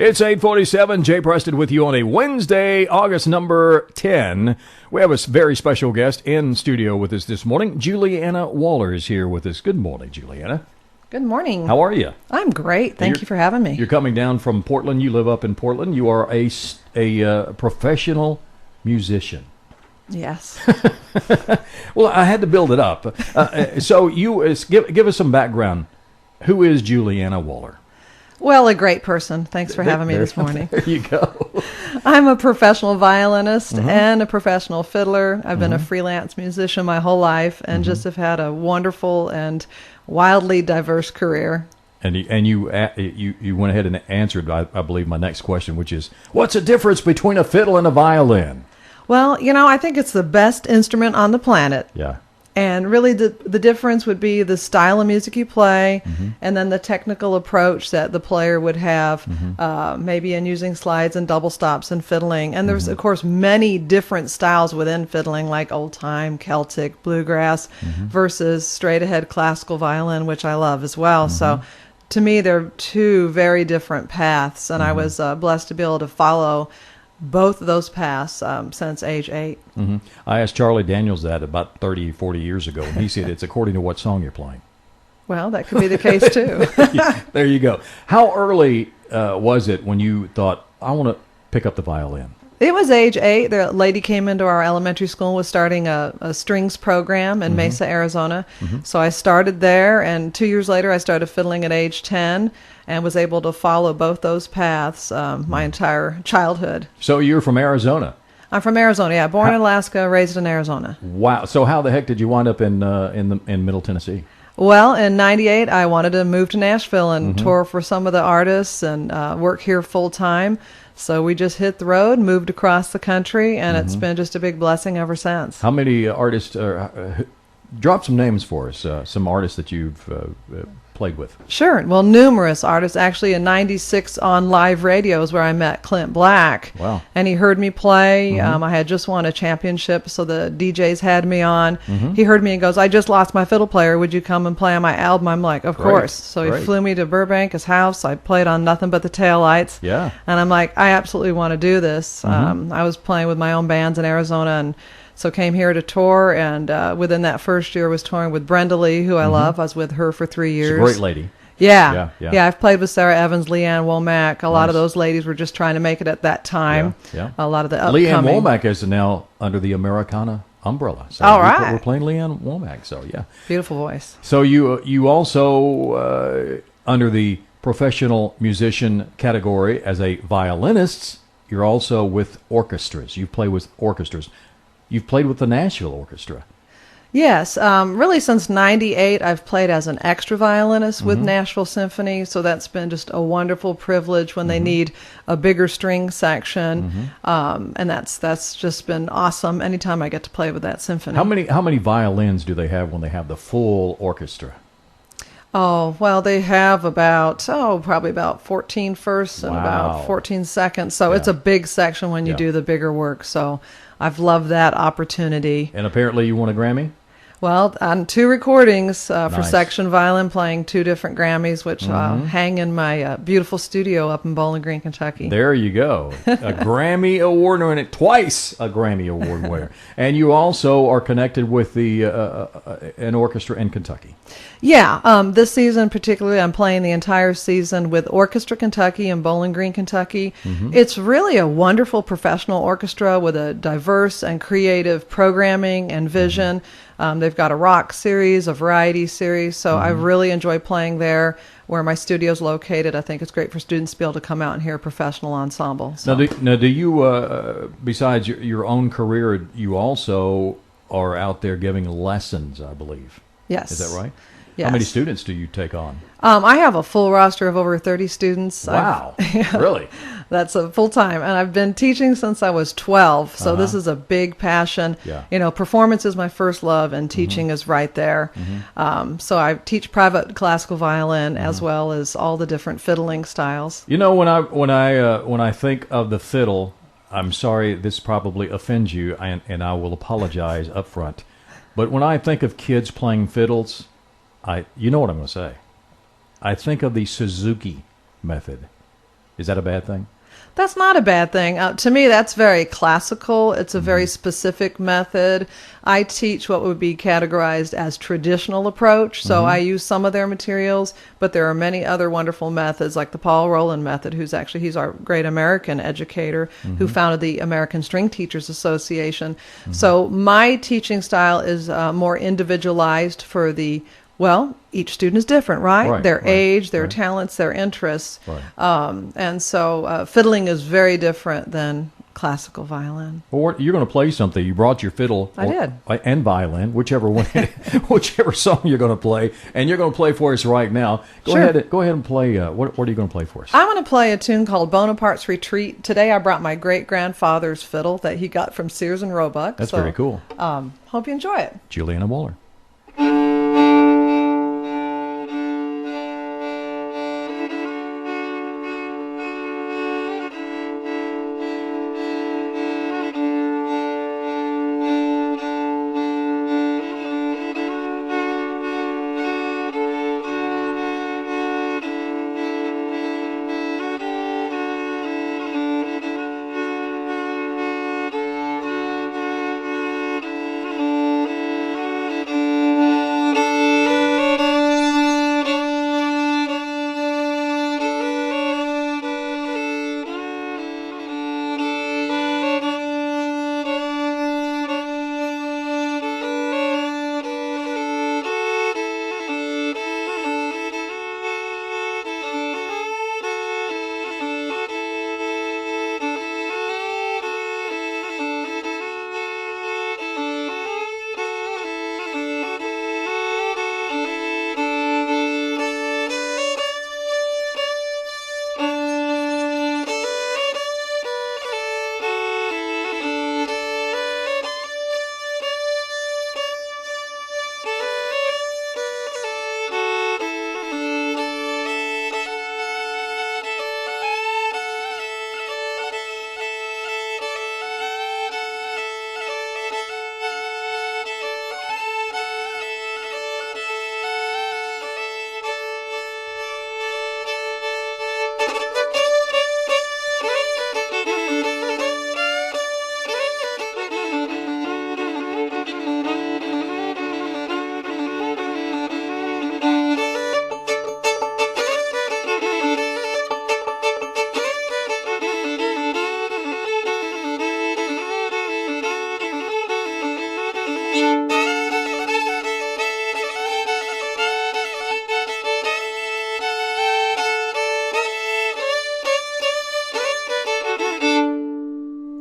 It's 8:47. Jay Preston with you on a Wednesday, August number 10. We have a very special guest in studio with us this morning. Julianna Waller is here with us. Good morning, Julianna. Good morning. How are you? I'm great. Thank you for having me. You're coming down from Portland. You live up in Portland. You are a professional musician. Yes. Well, I had to build it up. So you give us some background. Who is Julianna Waller? Well, a great person. Thanks for having me this morning. There you go. I'm a professional violinist and a professional fiddler. I've been a freelance musician my whole life and just have had a wonderful and wildly diverse career. And you went ahead and answered, I believe, my next question, which is, what's the difference between a fiddle and a violin? Well, I think it's the best instrument on the planet. Yeah. And really the difference would be the style of music you play and then the technical approach that the player would have, maybe in using slides and double stops and fiddling. And there's, of course, many different styles within fiddling, like old-time, Celtic, bluegrass, versus straight-ahead classical violin, which I love as well. So to me, they're two very different paths, and I was blessed to be able to follow both of those paths since age 8. I asked Charlie Daniels that about 30, 40 years ago, and he said it's according to what song you're playing. Well, that could be the case, too. There you go. How early was it when you thought, I want to pick up the violin? It was age 8. The lady came into our elementary school and was starting a strings program in Mesa, Arizona. So I started there, and 2 years later I started fiddling at age 10 and was able to follow both those paths my entire childhood. So you're from Arizona? I'm from Arizona, yeah. Born in Alaska, raised in Arizona. Wow. So how the heck did you wind up in Middle Tennessee? Well, in '98, I wanted to move to Nashville and tour for some of the artists and work here full time. So we just hit the road, moved across the country, and it's been just a big blessing ever since. How many artists? Drop some names for us. Some artists that you've played with. Sure. Well, numerous artists. Actually, in '96 on live radio is where I met Clint Black. Wow. And he heard me play. I had just won a championship, so the DJs had me on. He heard me and goes, I just lost my fiddle player. Would you come and play on my album? I'm like, of course. So he flew me to Burbank, his house. I played on Nothing But the Taillights. Yeah. And I'm like, I absolutely want to do this. I was playing with my own bands in Arizona, and so came here to tour, and within that first year was touring with Brenda Lee, who I love. I was with her for 3 years. She's a great lady. Yeah, I've played with Sarah Evans, Leanne Womack. A lot of those ladies were just trying to make it at that time. Yeah. A lot of the upcoming. Leanne Womack is now under the Americana umbrella. So all right. We're playing Leanne Womack, so yeah. Beautiful voice. So you also, under the professional musician category as a violinist, you're also with orchestras. You play with orchestras. You've played with the Nashville Orchestra. Yes. Really since '98, I've played as an extra violinist with Nashville Symphony. So that's been just a wonderful privilege when they need a bigger string section. And that's just been awesome anytime I get to play with that symphony. How many violins do they have when they have the full orchestra? Oh, well, they have probably about 14 firsts and about 14 seconds. So it's a big section when you do the bigger work. So I've loved that opportunity. And apparently you won a Grammy? Well, on 2 recordings for section violin, playing 2 different Grammys, which hang in my beautiful studio up in Bowling Green, Kentucky. There you go. A Grammy Award winner, twice a Grammy Award winner. And you also are connected with an orchestra in Kentucky. Yeah, this season particularly, I'm playing the entire season with Orchestra Kentucky in Bowling Green, Kentucky. It's really a wonderful professional orchestra with a diverse and creative programming and vision. They've got a rock series, a variety series, so I really enjoy playing there where my studio's located. I think it's great for students to be able to come out and hear a professional ensemble. So. Now, do you, besides your own career, you also are out there giving lessons, I believe? Yes. Is that right? Yes. How many students do you take on? I have a full roster of over 30 students. Wow. Really? That's a full time. And I've been teaching since I was 12. So this is a big passion. Yeah. Performance is my first love and teaching is right there. So I teach private classical violin as well as all the different fiddling styles. You know, when I think of the fiddle, I'm sorry this probably offends you, and I will apologize up front. But when I think of kids playing fiddles, you know what I'm going to say. I think of the Suzuki method. Is that a bad thing? That's not a bad thing. To me, that's very classical. It's a very specific method. I teach what would be categorized as traditional approach. So I use some of their materials, but there are many other wonderful methods, like the Paul Rowland method, he's our great American educator who founded the American String Teachers Association. So my teaching style is more individualized for each student is different, right? Their age, their talents, their interests. And so fiddling is very different than classical violin. Well, you're going to play something. You brought your fiddle. I did. And violin, whichever one, whichever song you're going to play. And you're going to play for us right now. Go ahead and play. What are you going to play for us? I'm going to play a tune called Bonaparte's Retreat. Today I brought my great-grandfather's fiddle that he got from Sears and Roebuck. That's very cool. Hope you enjoy it. Julianna Waller.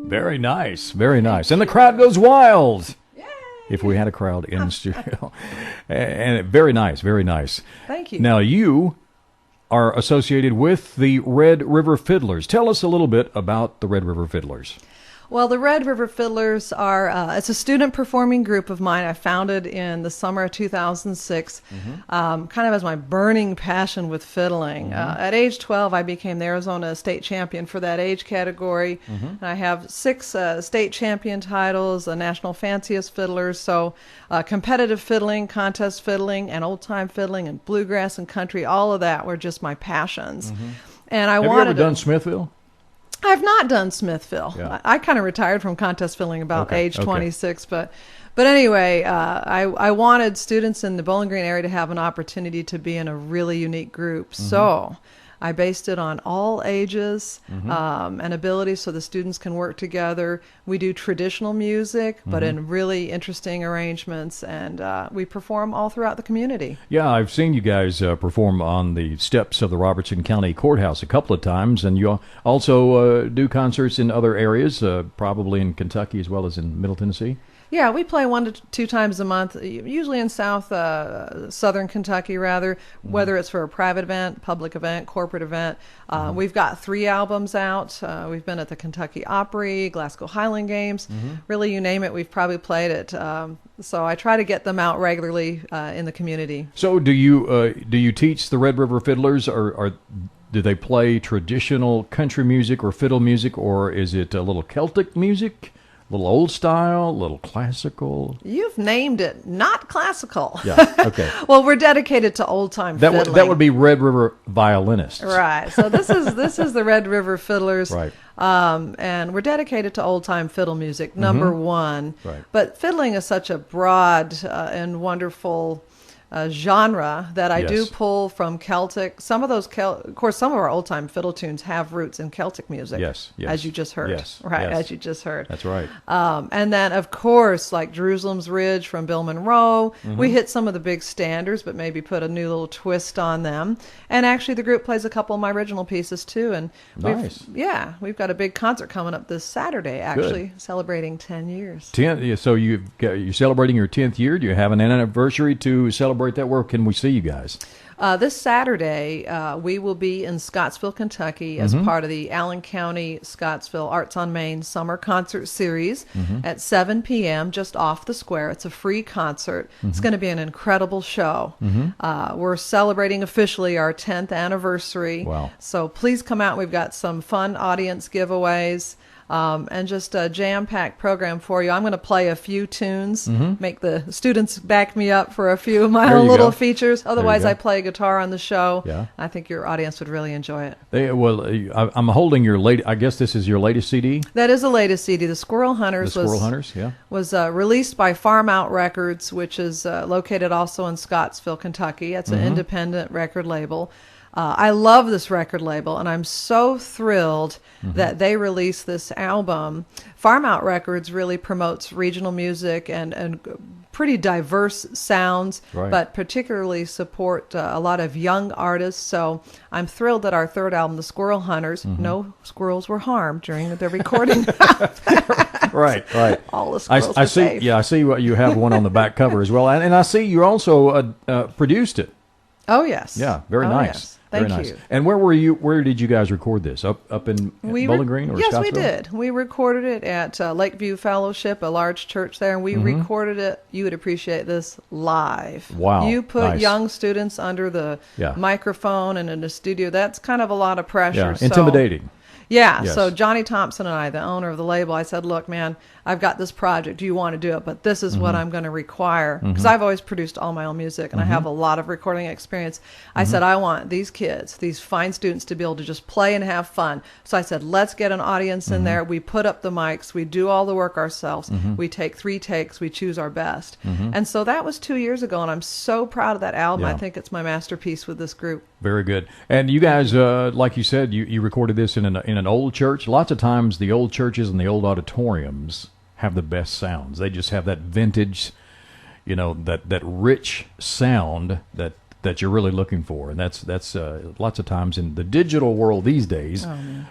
Very nice, very nice. And the crowd goes wild. Yay! If we had a crowd in the studio. And very nice, very nice. Thank you. Now, you are associated with the Red River Fiddlers. Tell us a little bit about the Red River Fiddlers. Well, the Red River Fiddlers are, it's a student performing group of mine I founded in the summer of 2006, kind of as my burning passion with fiddling. At age 12, I became the Arizona state champion for that age category. And I have 6 state champion titles, a national fanciest fiddlers. So competitive fiddling, contest fiddling, and old-time fiddling, and bluegrass and country, all of that were just my passions. And I Have wanted you ever done Smithville? I've not done Smithville. Yeah. I kind of retired from contest fiddling about age 26, but anyway, I wanted students in the Bowling Green area to have an opportunity to be in a really unique group. So I based it on all ages and abilities so the students can work together. We do traditional music, but in really interesting arrangements, and we perform all throughout the community. Yeah, I've seen you guys perform on the steps of the Robertson County Courthouse a couple of times, and you also do concerts in other areas, probably in Kentucky as well as in Middle Tennessee. Yeah, we play 1 to 2 times a month, usually in southern Kentucky, rather, whether it's for a private event, public event, corporate event. We've got 3 albums out. We've been at the Kentucky Opry, Glasgow Highland Games. Really, you name it, we've probably played it. So I try to get them out regularly in the community. So do you teach the Red River Fiddlers, or do they play traditional country music or fiddle music, or is it a little Celtic music? little old style, a little classical. You've named it. Not classical. Yeah. Okay. Well, we're dedicated to old time fiddling. That would be Red River violinists. Right. So this is the Red River Fiddlers. Right. And we're dedicated to old time fiddle music, number one. Right. But fiddling is such a broad and wonderful genre that I do pull from Celtic. Some of those, of course, some of our old time fiddle tunes have roots in Celtic music. Yes. As you just heard. Yes. Right. Yes. As you just heard. That's right. And then, of course, like Jerusalem's Ridge from Bill Monroe, we hit some of the big standards, but maybe put a new little twist on them. And actually, the group plays a couple of my original pieces too. And Nice. we've got a big concert coming up this Saturday, actually, celebrating 10 years. So you're celebrating your 10th year. Do you have an anniversary to celebrate that? Where can we see you guys? This Saturday, we will be in Scottsville, Kentucky, as part of the Allen County Scottsville Arts on Main Summer Concert Series at 7 p.m., just off the square. It's a free concert. It's going to be an incredible show. We're celebrating officially our 10th anniversary. Wow. So please come out. We've got some fun audience giveaways. And just a jam-packed program for you. I'm going to play a few tunes, make the students back me up for a few of my own little features. Otherwise, I play guitar on the show. Yeah. I think your audience would really enjoy it. I'm holding your I guess this is your latest CD? That is the latest CD. The Squirrel Hunters was released by Farm Out Records, which is located also in Scottsville, Kentucky. It's an independent record label. I love this record label, and I'm so thrilled that they released this album. Farm Out Records really promotes regional music and pretty diverse sounds, but particularly support a lot of young artists. So I'm thrilled that our third album, The Squirrel Hunters, no squirrels were harmed during the recording. Right. All the squirrels were safe. Yeah, I see you have one on the back cover as well. And I see you also produced it. Oh, yes. Yeah, very nice. Yes. Thank you. And where were you? Where did you guys record this? Up in Bowling Green or yes, Scottsville? we did. We recorded it at Lakeview Fellowship, a large church there, and we recorded it. You would appreciate this live. Wow! You put young students under the microphone and in the studio. That's kind of a lot of pressure. Yeah, intimidating. Yeah, Yes. so Johnny Thompson and I, the owner of the label, I said, look, man, I've got this project. Do you want to do it? But this is what I'm going to require. Because I've always produced all my own music, and I have a lot of recording experience. I said, I want these kids, these fine students, to be able to just play and have fun. So I said, let's get an audience in there. We put up the mics. We do all the work ourselves. We take 3 takes. We choose our best. And so that was 2 years ago, and I'm so proud of that album. Yeah. I think it's my masterpiece with this group. Very good. And you guys, like you said, you recorded this in an old church. Lots of times the old churches and the old auditoriums have the best sounds. They just have that vintage, that rich sound that you're really looking for. And that's lots of times in the digital world these days,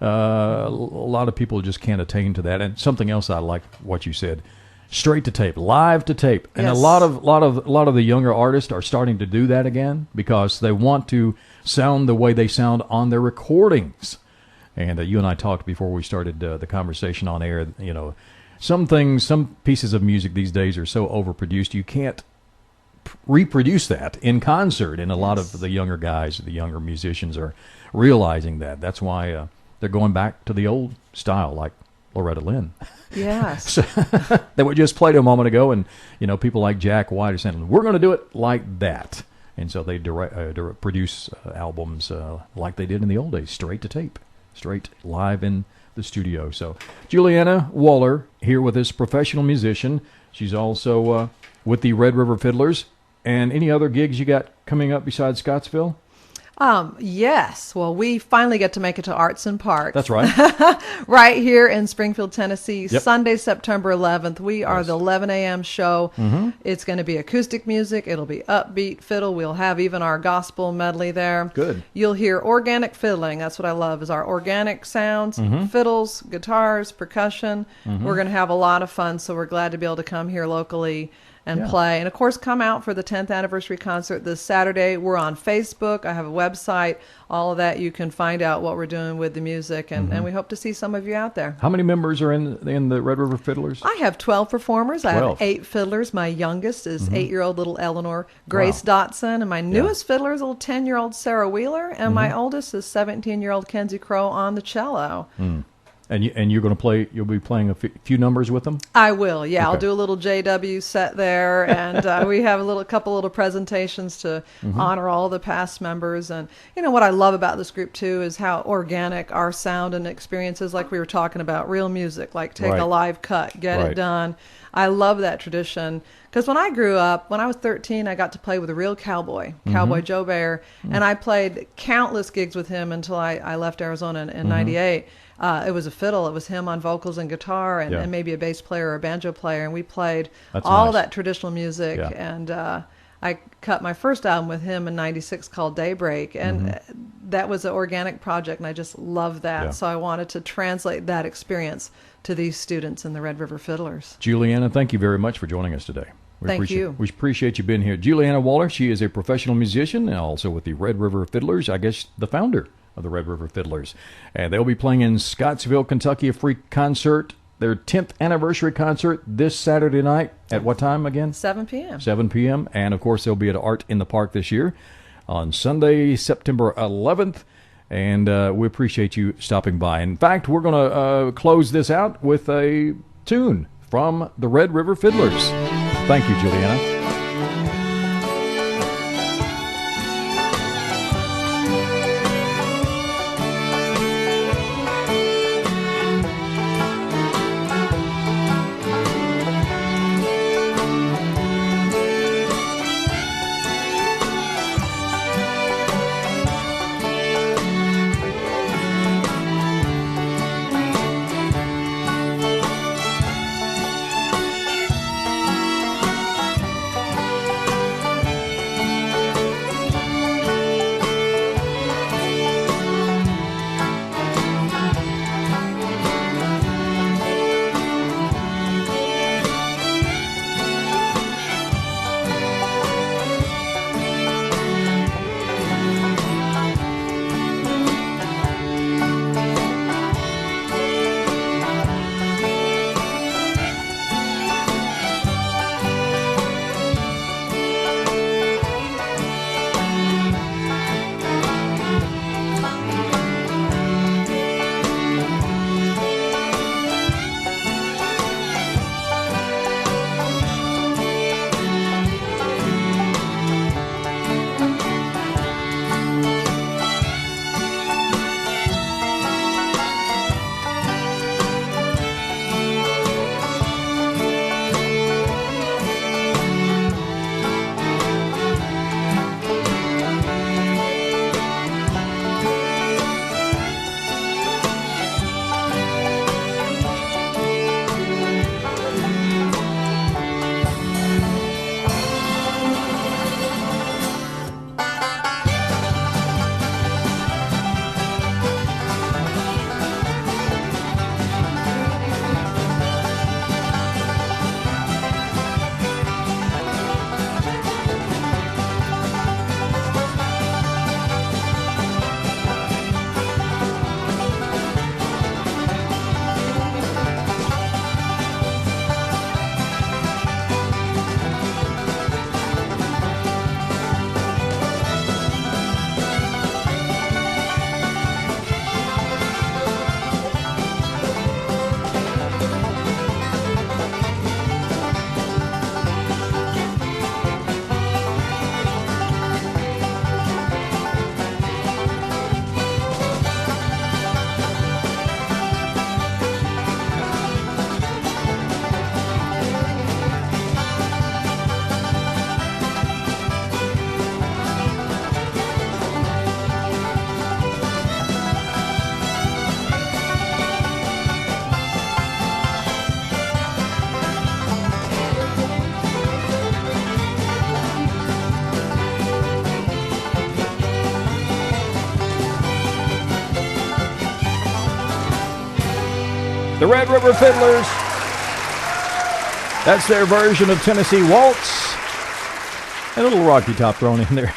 a lot of people just can't attain to that. And something else I like what you said. Straight to tape, live to tape, and Yes. a lot of the younger artists are starting to do that again because they want to sound the way they sound on their recordings. And you and I talked before we started the conversation on air. Some pieces of music these days are so overproduced you can't reproduce that in concert. And a lot of the younger guys, the younger musicians, are realizing that. That's why they're going back to the old style, like Loretta Lynn. Yes. That we just played a moment ago, and people like Jack White are saying we're going to do it like that, and so they produce albums like they did in the old days, straight to tape, straight live in the studio. So Julianna Waller here with this professional musician. She's also with the Red River Fiddlers. And any other gigs you got coming up besides Scottsville? Yes. Well, we finally get to make it to Arts and Park. That's right. Right here in Springfield, Tennessee, Yep. Sunday, September 11th. We are the 11 a.m. show. It's going to be acoustic music. It'll be upbeat fiddle. We'll have even our gospel medley there. Good. You'll hear organic fiddling. That's what I love, is our organic sounds, fiddles, guitars, percussion. We're going to have a lot of fun, so we're glad to be able to come here locally and play. And, of course, come out for the 10th anniversary concert this Saturday. We're on Facebook. I have a website. All of that, you can find out what we're doing with the music, and we hope to see some of you out there. How many members are in the Red River Fiddlers? I have 12 performers. 12. I have 8 fiddlers. My youngest is 8-year-old little Eleanor Grace Dotson, and my newest fiddler is little 10-year-old Sarah Wheeler, and my oldest is 17-year-old Kenzie Crow on the cello. And you're going to play. You'll be playing a few numbers with them. I will. Yeah, Okay. I'll do a little JW set there, and we have a couple little presentations to honor all the past members. And what I love about this group too is how organic our sound and experience is. Like we were talking about, real music, like take Right. a live cut, get Right. it done. I love that tradition because when I grew up, when I was 13, I got to play with a real cowboy, Cowboy Joe Bear, and I played countless gigs with him until I left Arizona in '98. It was a fiddle. It was him on vocals and guitar, and, Yeah. and maybe a bass player or a banjo player, and we played That's all nice. that traditional music. Yeah. And I cut my first album with him in '96 called Daybreak, and that was an organic project, and I just love that. Yeah. So I wanted to translate that experience to these students in the Red River Fiddlers. Julianna, thank you very much for joining us today. Thank you. We appreciate you being here. Julianna Waller, she is a professional musician and also with the Red River Fiddlers, I guess the founder of the Red River Fiddlers. And they'll be playing in Scottsville, Kentucky, a free concert, their 10th anniversary concert this Saturday night. At what time again? 7 p.m. 7 p.m. And, of course, they'll be at Art in the Park this year on Sunday, September 11th. And we appreciate you stopping by. In fact, we're going to close this out with a tune from the Red River Fiddlers. Thank you, Julianna. The Red River Fiddlers. That's their version of Tennessee Waltz. A little Rocky Top thrown in there.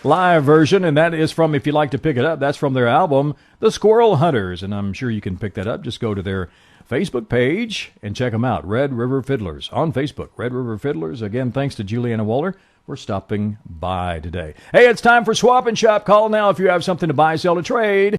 Live version, and that is from, if you'd like to pick it up, that's from their album, The Squirrel Hunters. And I'm sure you can pick that up. Just go to their Facebook page and check them out. Red River Fiddlers on Facebook. Red River Fiddlers. Again, thanks to Julianna Waller for stopping by today. Hey, it's time for Swap and Shop. Call now if you have something to buy, sell, or trade.